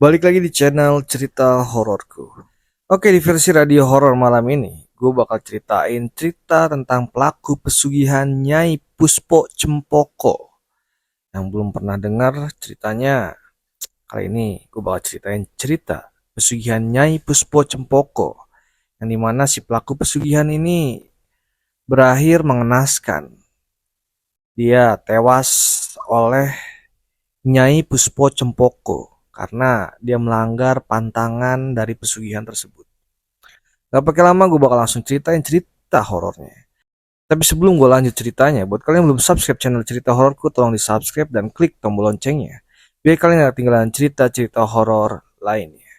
Balik lagi di channel cerita hororku. Oke, di versi radio horor malam ini, gue bakal ceritain cerita tentang pelaku pesugihan Nyai Puspo Cempoko. Yang belum pernah dengar ceritanya, kali ini gue bakal ceritain cerita pesugihan Nyai Puspo Cempoko. Yang dimana si pelaku pesugihan ini berakhir mengenaskan. Dia tewas oleh Nyai Puspo Cempoko karena dia melanggar pantangan dari pesugihan tersebut. Gak pakai lama, gue bakal langsung ceritain cerita horornya. Tapi sebelum gue lanjut ceritanya, buat kalian yang belum subscribe channel cerita hororku, tolong di subscribe dan klik tombol loncengnya, biar kalian gak ketinggalan cerita-cerita horor lainnya.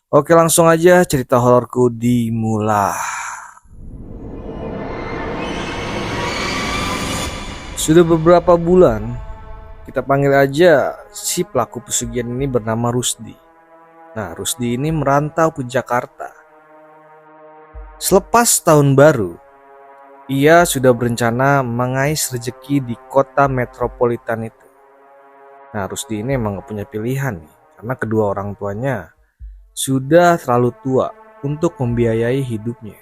Oke, langsung aja cerita hororku dimulai. Sudah beberapa bulan, kita panggil aja si pelaku pesugihan ini bernama Rusdi. Nah, Rusdi ini merantau ke Jakarta. Selepas tahun baru, ia sudah berencana mengais rezeki di kota metropolitan itu. Nah, Rusdi ini emang gak punya pilihan nih, karena kedua orang tuanya sudah terlalu tua untuk membiayai hidupnya.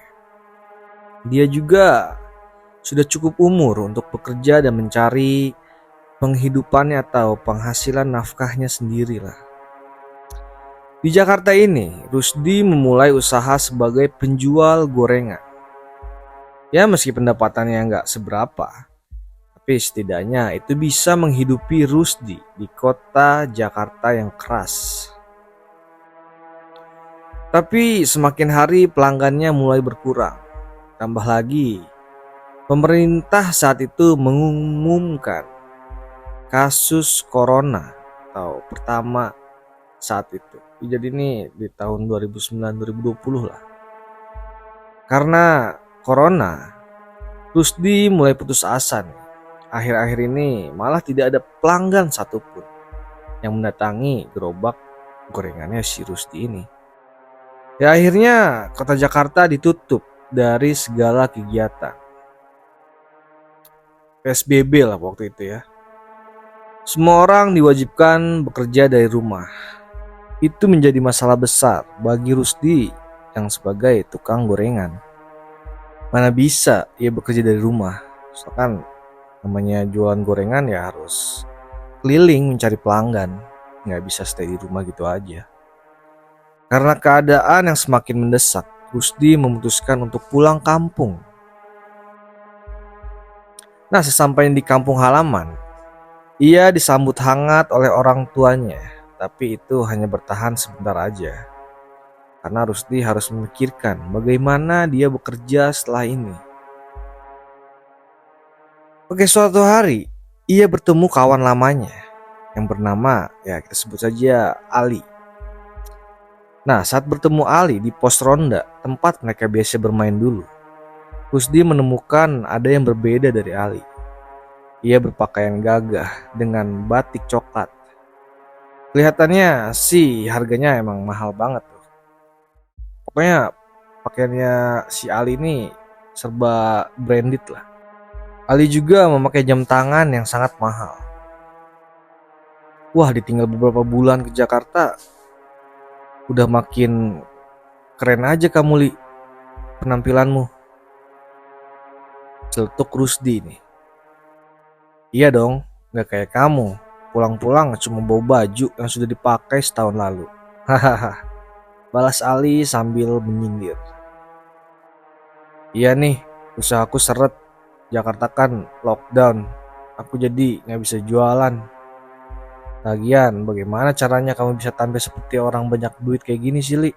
Dia juga sudah cukup umur untuk bekerja dan mencari penghidupannya atau penghasilan nafkahnya sendirilah. Di Jakarta ini, Rusdi memulai usaha sebagai penjual gorengan. Ya, meski pendapatannya nggak seberapa, tapi setidaknya itu bisa menghidupi Rusdi di kota Jakarta yang keras. Tapi semakin hari pelanggannya mulai berkurang. Tambah lagi, pemerintah saat itu mengumumkan kasus corona atau pertama saat itu. Jadi ini di tahun 2009-2020 lah. Karena corona, Rusdi mulai putus asa nih. Akhir-akhir ini malah tidak ada pelanggan satupun yang mendatangi gerobak gorengannya si Rusdi ini. Ya, akhirnya kota Jakarta ditutup dari segala kegiatan. PSBB lah waktu itu ya. Semua orang diwajibkan bekerja dari rumah. Itu menjadi masalah besar bagi Rusdi yang sebagai tukang gorengan. Mana bisa ia bekerja dari rumah? Misalkan namanya jualan gorengan ya harus keliling mencari pelanggan. Nggak bisa stay di rumah gitu aja. Karena keadaan yang semakin mendesak, Rusdi memutuskan untuk pulang kampung. Nah, sesampainya di kampung halaman, ia disambut hangat oleh orang tuanya. Tapi itu hanya bertahan sebentar aja. Karena Rusdi harus memikirkan bagaimana dia bekerja setelah ini. Oke, suatu hari ia bertemu kawan lamanya yang bernama, ya kita sebut saja Ali. Nah, saat bertemu Ali di pos ronda tempat mereka biasa bermain dulu, Rusdi menemukan ada yang berbeda dari Ali. Ia berpakaian gagah dengan batik coklat. Kelihatannya sih harganya emang mahal banget tuh. Pokoknya pakaiannya si Ali ini serba branded lah. Ali juga memakai jam tangan yang sangat mahal. Wah, ditinggal beberapa bulan ke Jakarta, udah makin keren aja kamu, Li, penampilanmu. Celetuk Rusdi nih. Iya dong, gak kayak kamu. Pulang-pulang cuma bawa baju yang sudah dipakai setahun lalu. Hahaha, balas Ali sambil menyindir. Iya nih, usahaku seret. Jakarta kan lockdown. Aku jadi gak bisa jualan. Lagian, bagaimana caranya kamu bisa tampil seperti orang banyak duit kayak gini sih, Li?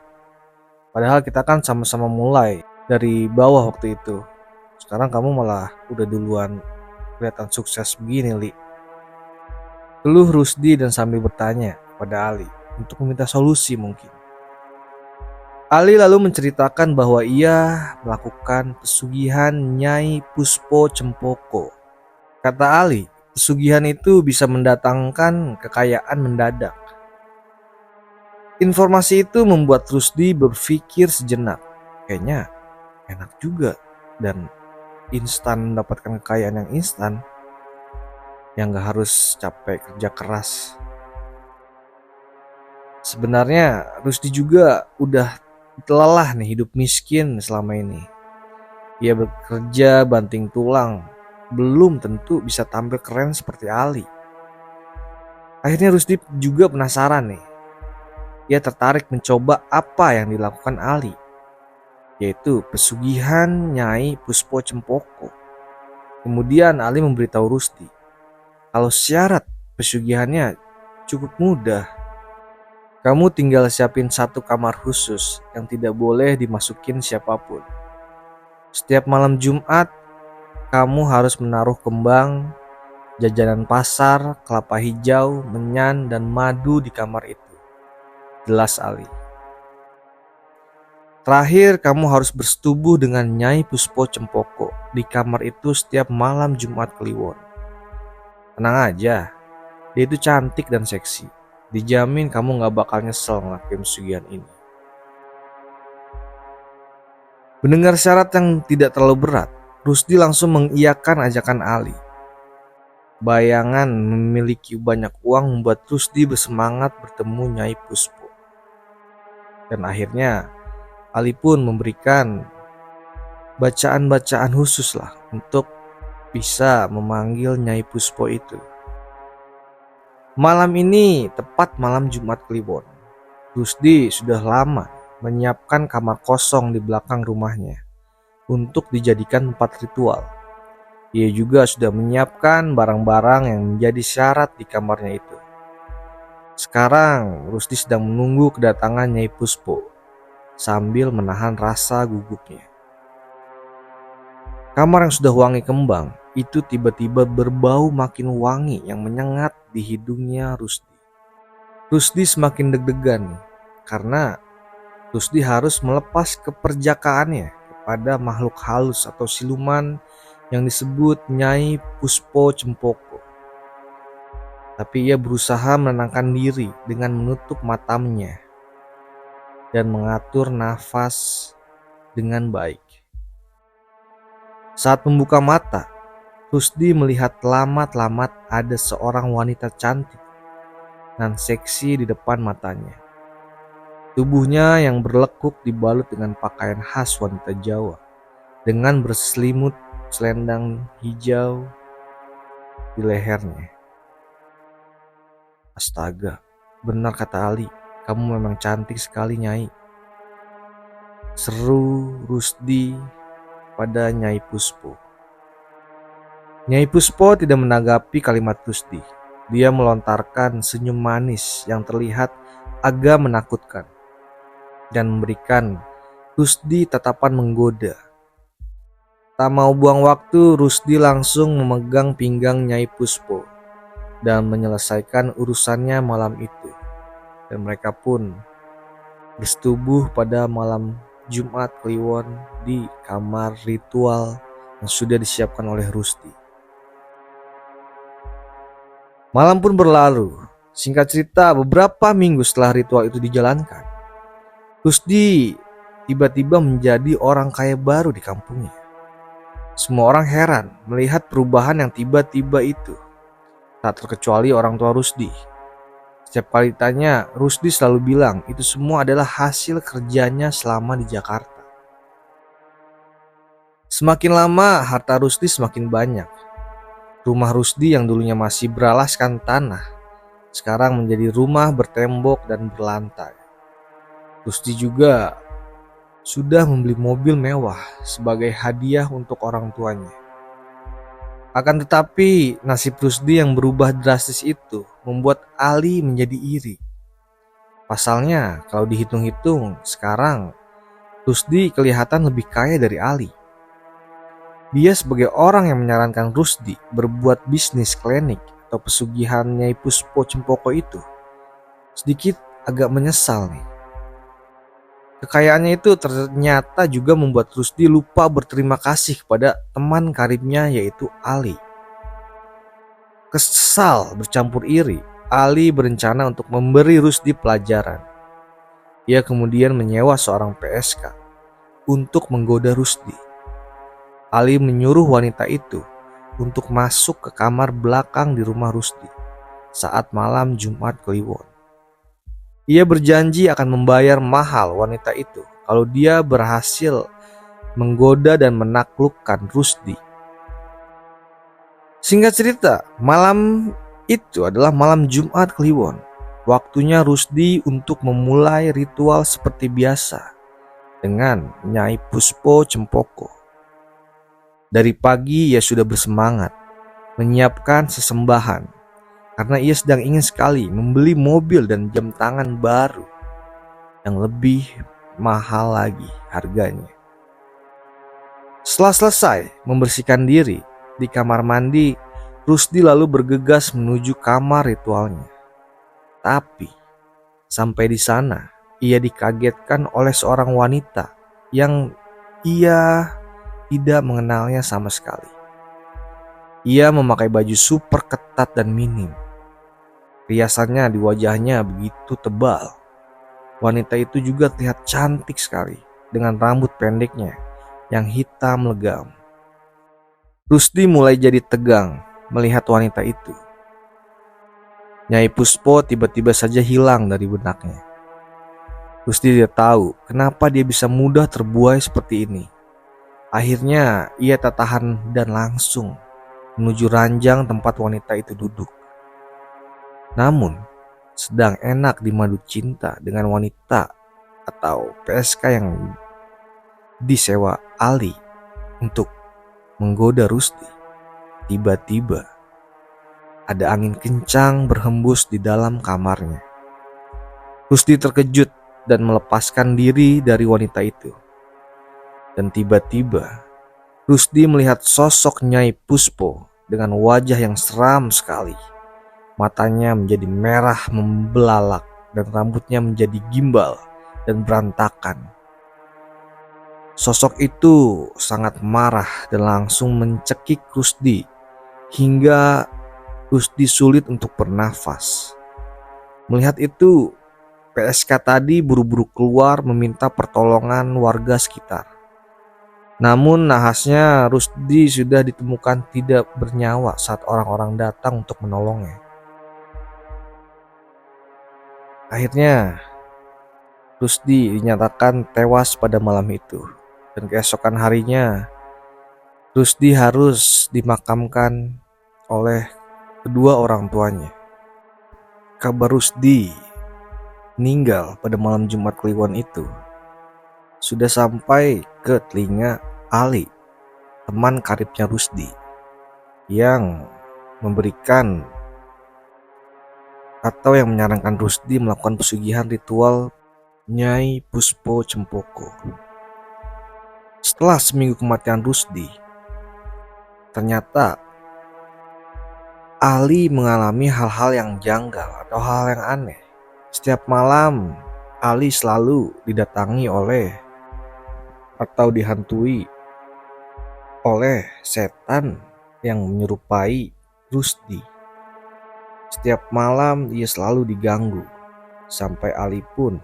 Padahal kita kan sama-sama mulai dari bawah waktu itu. Sekarang kamu malah udah duluan kelihatan sukses begini, Li. Keluh Rusdi dan sambil bertanya pada Ali untuk meminta solusi mungkin. Ali lalu menceritakan bahwa ia melakukan pesugihan Nyai Puspo Cempoko. Kata Ali, pesugihan itu bisa mendatangkan kekayaan mendadak. Informasi itu membuat Rusdi berpikir sejenak. Kayaknya enak juga dan instan mendapatkan kekayaan yang instan. Yang gak harus capek kerja keras. Sebenarnya Rusdi juga udah lelah nih hidup miskin selama ini. Ia bekerja banting tulang, belum tentu bisa tampil keren seperti Ali. Akhirnya Rusdi juga penasaran nih. Ia tertarik mencoba apa yang dilakukan Ali, yaitu pesugihan Nyai Puspo Cempoko. Kemudian Ali memberitahu Rusdi kalau syarat pesugihannya cukup mudah. Kamu tinggal siapin satu kamar khusus yang tidak boleh dimasukin siapapun. Setiap malam Jumat, kamu harus menaruh kembang, jajanan pasar, kelapa hijau, menyan, dan madu di kamar itu. Jelas Ali. Terakhir, kamu harus bersetubuh dengan Nyai Puspo Cempoko di kamar itu setiap malam Jumat Kliwon. Tenang aja, dia itu cantik dan seksi. Dijamin kamu gak bakal nyesel ngelakuin pesugihan ini. Mendengar syarat yang tidak terlalu berat, Rusdi langsung mengiyakan ajakan Ali. Bayangan memiliki banyak uang membuat Rusdi bersemangat bertemu Nyai Puspo. Dan akhirnya Ali pun memberikan bacaan-bacaan khusus lah untuk bisa memanggil Nyai Puspo itu. Malam ini tepat malam Jumat Kliwon. Rusdi sudah lama menyiapkan kamar kosong di belakang rumahnya untuk dijadikan tempat ritual. Ia juga sudah menyiapkan barang-barang yang menjadi syarat di kamarnya itu. Sekarang Rusdi sedang menunggu kedatangan Nyai Puspo sambil menahan rasa gugupnya. Kamar yang sudah wangi kembang itu tiba-tiba berbau makin wangi yang menyengat di hidungnya Rusdi. Rusdi semakin deg-degan karena Rusdi harus melepas keperjakaannya kepada makhluk halus atau siluman yang disebut Nyai Puspo Cempoko. Tapi ia berusaha menenangkan diri dengan menutup matanya dan mengatur nafas dengan baik. Saat membuka mata, Rusdi melihat lamat-lamat ada seorang wanita cantik dan seksi di depan matanya. Tubuhnya yang berlekuk dibalut dengan pakaian khas wanita Jawa dengan berselimut selendang hijau di lehernya. Astaga, benar kata Ali, kamu memang cantik sekali Nyai. Seru Rusdi pada Nyai Puspo. Nyai Puspo tidak menanggapi kalimat Rusdi. Dia melontarkan senyum manis yang terlihat agak menakutkan dan memberikan Rusdi tatapan menggoda. Tak mau buang waktu, Rusdi langsung memegang pinggang Nyai Puspo dan menyelesaikan urusannya malam itu. Dan mereka pun bersetubuh pada malam Jumat Kliwon di kamar ritual yang sudah disiapkan oleh Rusdi. Malam pun berlalu. Singkat cerita, beberapa minggu setelah ritual itu dijalankan, Rusdi tiba-tiba menjadi orang kaya baru di kampungnya. Semua orang heran melihat perubahan yang tiba-tiba itu, tak terkecuali orang tua Rusdi. Setiap kali ditanya, Rusdi selalu bilang itu semua adalah hasil kerjanya selama di Jakarta. Semakin lama, harta Rusdi semakin banyak. Rumah Rusdi yang dulunya masih beralaskan tanah, sekarang menjadi rumah bertembok dan berlantai. Rusdi juga sudah membeli mobil mewah sebagai hadiah untuk orang tuanya. Akan tetapi, nasib Rusdi yang berubah drastis itu membuat Ali menjadi iri. Pasalnya, kalau dihitung-hitung, sekarang Rusdi kelihatan lebih kaya dari Ali. Dia sebagai orang yang menyarankan Rusdi berbuat bisnis klinik atau pesugihan Nyai Puspo Cempoko itu, sedikit agak menyesal nih. Kekayaannya itu ternyata juga membuat Rusdi lupa berterima kasih kepada teman karibnya yaitu Ali. Kesal bercampur iri, Ali berencana untuk memberi Rusdi pelajaran. Ia kemudian menyewa seorang PSK untuk menggoda Rusdi. Ali menyuruh wanita itu untuk masuk ke kamar belakang di rumah Rusdi saat malam Jumat Kliwon. Ia berjanji akan membayar mahal wanita itu kalau dia berhasil menggoda dan menaklukkan Rusdi. Singkat cerita, malam itu adalah malam Jumat Kliwon. Waktunya Rusdi untuk memulai ritual seperti biasa dengan Nyai Puspo Cempoko. Dari pagi ia sudah bersemangat menyiapkan sesembahan karena ia sedang ingin sekali membeli mobil dan jam tangan baru yang lebih mahal lagi harganya. Setelah selesai membersihkan diri di kamar mandi, Rusdi lalu bergegas menuju kamar ritualnya. Tapi sampai di sana, ia dikagetkan oleh seorang wanita yang ia tidak mengenalnya sama sekali. Ia memakai baju super ketat dan minim. Riasannya di wajahnya begitu tebal. Wanita itu juga terlihat cantik sekali dengan rambut pendeknya yang hitam legam. Rusdi mulai jadi tegang melihat wanita itu. Nyai Puspo tiba-tiba saja hilang dari benaknya. Rusdi tidak tahu kenapa dia bisa mudah terbuai seperti ini. Akhirnya ia tak tahan dan langsung menuju ranjang tempat wanita itu duduk. Namun, sedang enak dimadu cinta dengan wanita atau PSK yang disewa Ali untuk menggoda Rusdi. Tiba-tiba ada angin kencang berhembus di dalam kamarnya. Rusdi terkejut dan melepaskan diri dari wanita itu. Dan tiba-tiba Rusdi melihat sosok Nyai Puspo dengan wajah yang seram sekali. Matanya menjadi merah membelalak dan rambutnya menjadi gimbal dan berantakan. Sosok itu sangat marah dan langsung mencekik Rusdi hingga Rusdi sulit untuk bernafas. Melihat itu, PSK tadi buru-buru keluar meminta pertolongan warga sekitar. Namun nahasnya Rusdi sudah ditemukan tidak bernyawa saat orang-orang datang untuk menolongnya. Akhirnya Rusdi dinyatakan tewas pada malam itu. Dan keesokan harinya Rusdi harus dimakamkan oleh kedua orang tuanya. Kabar Rusdi meninggal pada malam Jumat Kliwon itu sudah sampai ke telinga Ali, teman karibnya Rusdi, yang memberikan atau yang menyarankan Rusdi melakukan pesugihan ritual Nyai Puspo Cempoko. Setelah seminggu kematian Rusdi, ternyata Ali mengalami hal-hal yang janggal atau hal yang aneh. Setiap malam Ali selalu didatangi oleh atau dihantui oleh setan yang menyerupai Rusdi. Setiap malam ia selalu diganggu, sampai Ali pun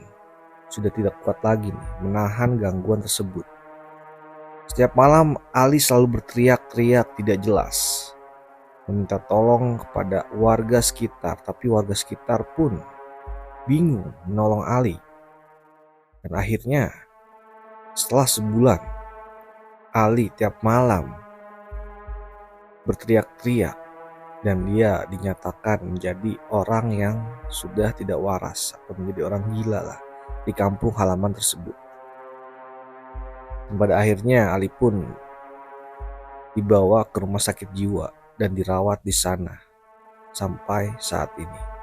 sudah tidak kuat lagi menahan gangguan tersebut. Setiap malam Ali selalu berteriak-teriak tidak jelas, meminta tolong kepada warga sekitar, tapi warga sekitar pun bingung menolong Ali. Dan akhirnya setelah sebulan, Ali tiap malam berteriak-teriak dan dia dinyatakan menjadi orang yang sudah tidak waras atau menjadi orang gila lah di kampung halaman tersebut. Dan pada akhirnya Ali pun dibawa ke rumah sakit jiwa dan dirawat di sana sampai saat ini.